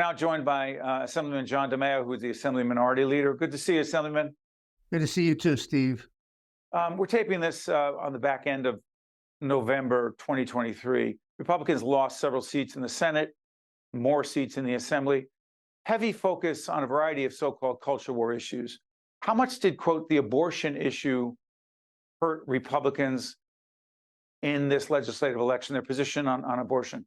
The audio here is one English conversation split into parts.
now joined by Assemblyman John DiMaio, who is the Assembly Minority Leader. Good to see you, Assemblyman. Good to see you too, Steve. We're taping this on the back end of November 2023. Republicans lost several seats in the Senate, more seats in the Assembly. Heavy focus on a variety of so-called culture war issues. How much did, quote, the abortion issue hurt Republicans in this legislative election, their position on abortion?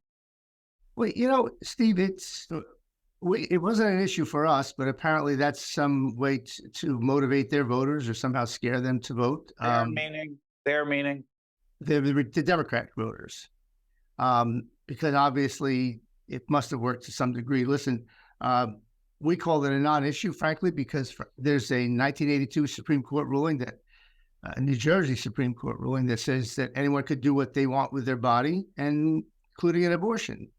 Well, you know, Steve, it wasn't an issue for us, but apparently that's some way to motivate their voters or somehow scare them to vote. Their meaning? The Democratic voters, because obviously it must have worked to some degree. Listen, we called it a non-issue, frankly, because there's a 1982 Supreme Court ruling that New Jersey Supreme Court ruling that says that anyone could do what they want with their body, and including an abortion.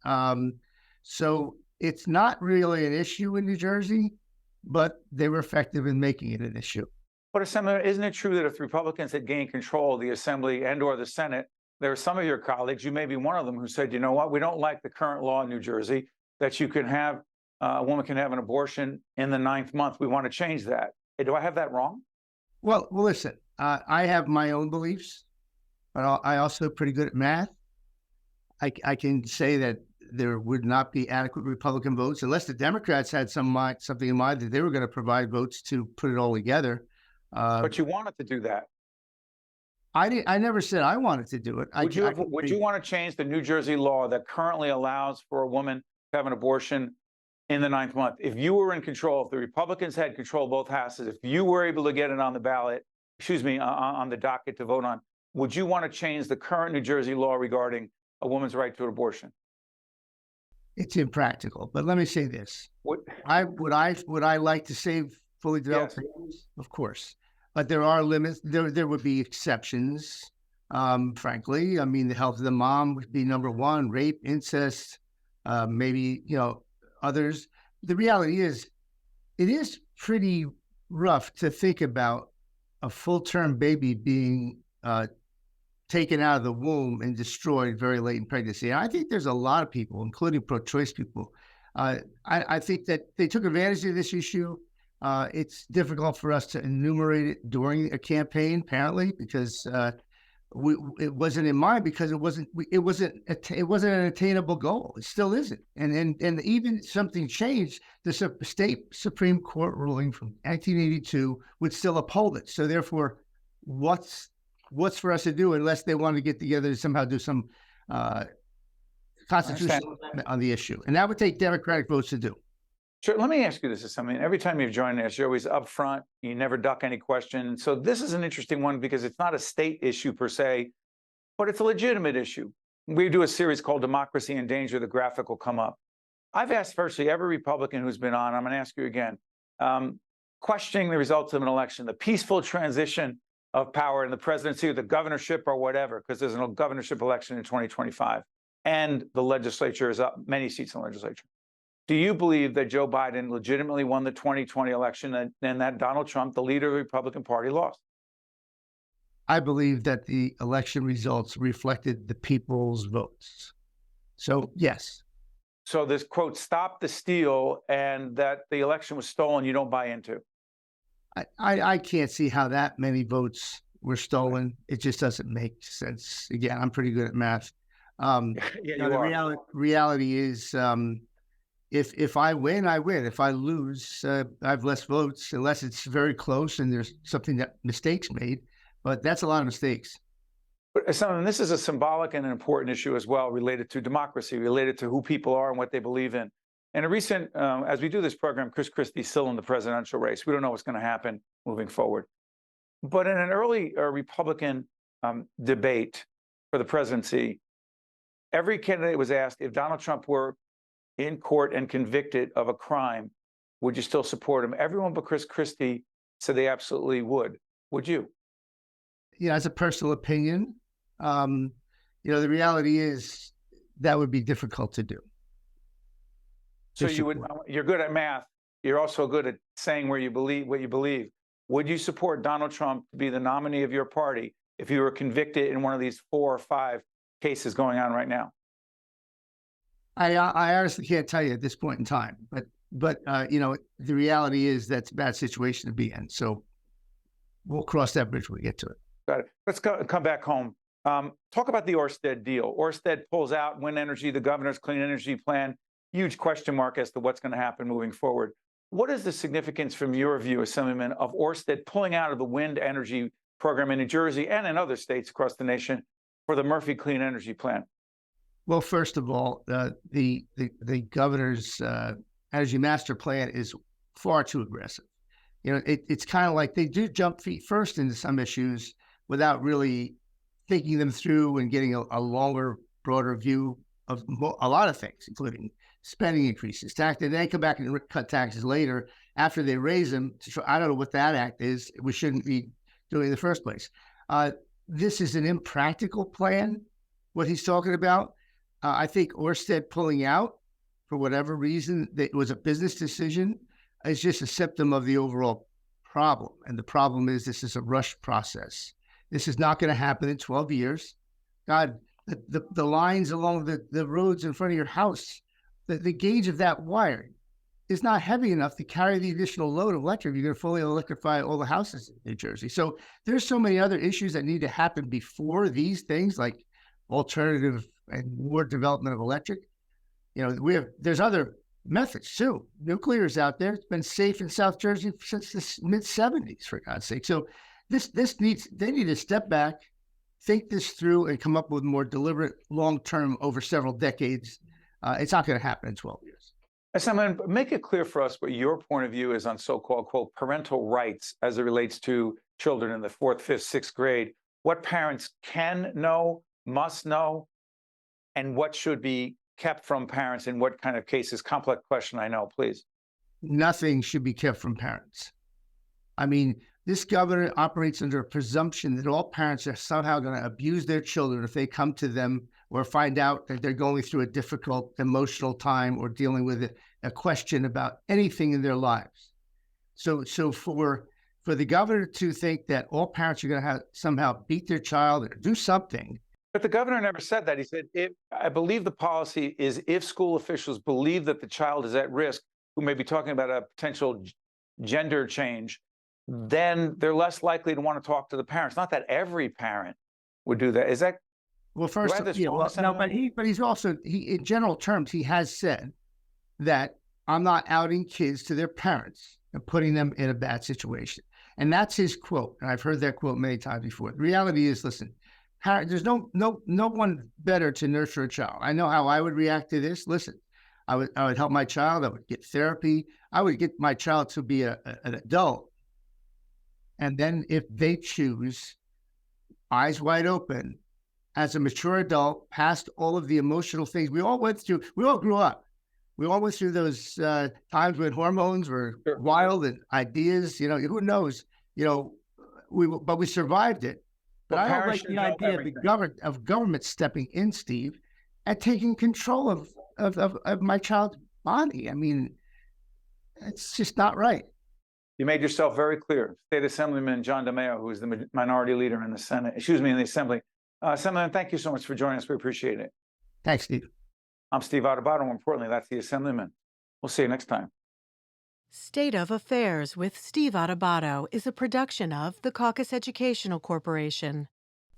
So it's not really an issue in New Jersey, but they were effective in making it an issue. But Assemblyman, isn't it true that if the Republicans had gained control of the Assembly and or the Senate, there are some of your colleagues, you may be one of them, who said, you know what, we don't like the current law in New Jersey that you can have, a woman can have an abortion in the 9th month. We want to change that. Hey, do I have that wrong? Well, listen, I have my own beliefs, but I also pretty good at math. I can say that there would not be adequate Republican votes unless the Democrats had something in mind that they were going to provide votes to put it all together. But you wanted to do that. I never said I wanted to do it. Would you want to change the New Jersey law that currently allows for a woman to have an abortion in the 9th month? If you were in control, if the Republicans had control of both houses, if you were able to get it on the ballot, on the docket to vote on, would you want to change the current New Jersey law regarding a woman's right to an abortion? It's impractical, but let me say this: would I like to save fully developed families? Of course, but there are limits. There would be exceptions. Frankly, I mean, the health of the mom would be number one. Rape, incest, maybe others. The reality is, it is pretty rough to think about a full-term baby being taken out of the womb and destroyed very late in pregnancy. And I think there's a lot of people, including pro-choice people. I think that they took advantage of this issue. It's difficult for us to enumerate it during a campaign, apparently, because it wasn't in mind, because it wasn't an attainable goal. It still isn't. And even something changed, the state Supreme Court ruling from 1982 would still uphold it. So therefore, what's for us to do unless they want to get together to somehow do some constitutional amendment on the issue? And that would take Democratic votes to do. Sure. Let me ask you this as something. Every time you've joined us, you're always upfront. You never duck any question. So this is an interesting one because it's not a state issue per se, but it's a legitimate issue. We do a series called Democracy in Danger. The graphic will come up. I've asked virtually every Republican who's been on, I'm going to ask you again, questioning the results of an election, the peaceful transition of power in the presidency or the governorship or whatever, because there's a governorship election in 2025, and the legislature is up many seats in the legislature. Do you believe that Joe Biden legitimately won the 2020 election and that Donald Trump, the leader of the Republican Party, lost? I believe that the election results reflected the people's votes. So, yes. So this, quote, stop the steal and that the election was stolen, you don't buy into? I can't see how that many votes were stolen. It just doesn't make sense. Again, I'm pretty good at math. The reality is, if I win, I win. If I lose, I have less votes, unless it's very close and there's mistakes made. But that's a lot of mistakes. But this is a symbolic and an important issue as well, related to democracy, related to who people are and what they believe in. And a recent, as we do this program, Chris Christie's still in the presidential race. We don't know what's going to happen moving forward. But in an early Republican debate for the presidency, every candidate was asked, if Donald Trump were in court and convicted of a crime, would you still support him? Everyone but Chris Christie said they absolutely would. Would you? As a personal opinion, the reality is that would be difficult to do. So you're good at math. You're also good at saying what you believe. Would you support Donald Trump to be the nominee of your party if he were convicted in one of these 4 or 5 cases going on right now? I honestly can't tell you at this point in time, but you know, the reality is that's a bad situation to be in. So we'll cross that bridge when we get to it. Got it. Let's come back home. Talk about the Ørsted deal. Ørsted pulls out wind energy, the governor's clean energy plan. Huge question mark as to what's going to happen moving forward. What is the significance, from your view, Assemblyman, of Ørsted pulling out of the wind energy program in New Jersey and in other states across the nation for the Murphy Clean Energy Plan? Well, first of all, the governor's energy master plan is far too aggressive. You know, it's kind of like they do jump feet first into some issues without really thinking them through and getting a longer, broader view of a lot of things, including spending increases, tax. And then come back and cut taxes later after they raise them. I don't know what that act is. We shouldn't be doing in the first place. This is an impractical plan, what he's talking about. I think Ørsted pulling out, for whatever reason, it was a business decision, is just a symptom of the overall problem. And the problem is this is a rush process. This is not going to happen in 12 years. God, the lines along the roads in front of your house, the gauge of that wire is not heavy enough to carry the additional load of electric. You're going to fully electrify all the houses in New Jersey. So there's so many other issues that need to happen before these things, like alternative and more development of electric. You know, there's other methods too. Nuclear is out there. It's been safe in South Jersey since the mid 70s, for God's sake. So they need to step back, think this through, and come up with more deliberate, long-term, over several decades. It's not going to happen in 12 years. Assemblyman, make it clear for us what your point of view is on so-called, quote, parental rights as it relates to children in the 4th, 5th, 6th grade. What parents can know, must know, and what should be kept from parents in what kind of cases? Complex question, I know, please. Nothing should be kept from parents. I mean, this governor operates under a presumption that all parents are somehow going to abuse their children if they come to them or find out that they're going through a difficult emotional time or dealing with a question about anything in their lives. So for the governor to think that all parents are going to have somehow beat their child or do something. But the governor never said that. He said, I believe the policy is if school officials believe that the child is at risk, who may be talking about a potential gender change, then they're less likely to want to talk to the parents. Not that every parent would do that. Is that? Well, first, but he's also, in general terms, he has said that I'm not outing kids to their parents and putting them in a bad situation. And that's his quote. And I've heard that quote many times before. The reality is, listen, there's no one better to nurture a child. I know how I would react to this. Listen, I would help my child. I would get therapy. I would get my child to be an adult. And then if they choose, eyes wide open, as a mature adult, past all of the emotional things we all went through, we all grew up. We all went through those times when hormones were wild and ideas, you know, who knows, you know, but we survived it. But I don't like the idea of government stepping in, Steve, and taking control of my child's body. I mean, it's just not right. You made yourself very clear. State Assemblyman John DiMaio, who is the minority leader in the Senate, in the Assembly. Assemblyman, thank you so much for joining us. We appreciate it. Thanks, Steve. I'm Steve Adubato. More importantly, that's the Assemblyman. We'll see you next time. State of Affairs with Steve Adubato is a production of the Caucus Educational Corporation.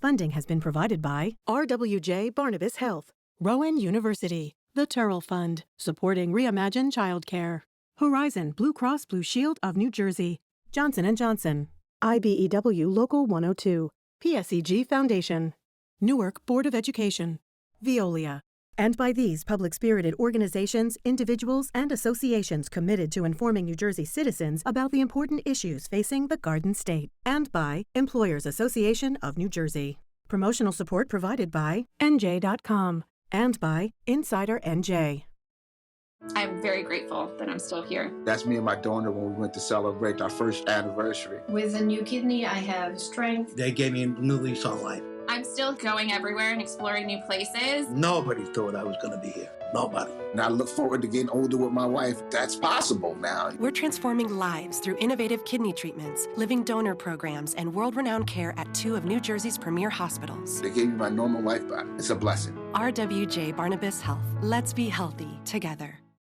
Funding has been provided by RWJ Barnabas Health, Rowan University, the Turrell Fund, supporting Reimagine Childcare, Horizon Blue Cross Blue Shield of New Jersey, Johnson & Johnson, IBEW Local 102, PSEG Foundation, Newark Board of Education, Veolia, and by these public-spirited organizations, individuals, and associations committed to informing New Jersey citizens about the important issues facing the Garden State, and by Employers Association of New Jersey. Promotional support provided by NJ.com and by Insider NJ. I'm very grateful that I'm still here. That's me and my donor when we went to celebrate our first anniversary. With a new kidney, I have strength. They gave me a new lease on life. I'm still going everywhere and exploring new places. Nobody thought I was going to be here. Nobody. And I look forward to getting older with my wife. That's possible now. We're transforming lives through innovative kidney treatments, living donor programs, and world-renowned care at 2 of New Jersey's premier hospitals. They gave me my normal life back. It's a blessing. RWJ Barnabas Health. Let's be healthy together.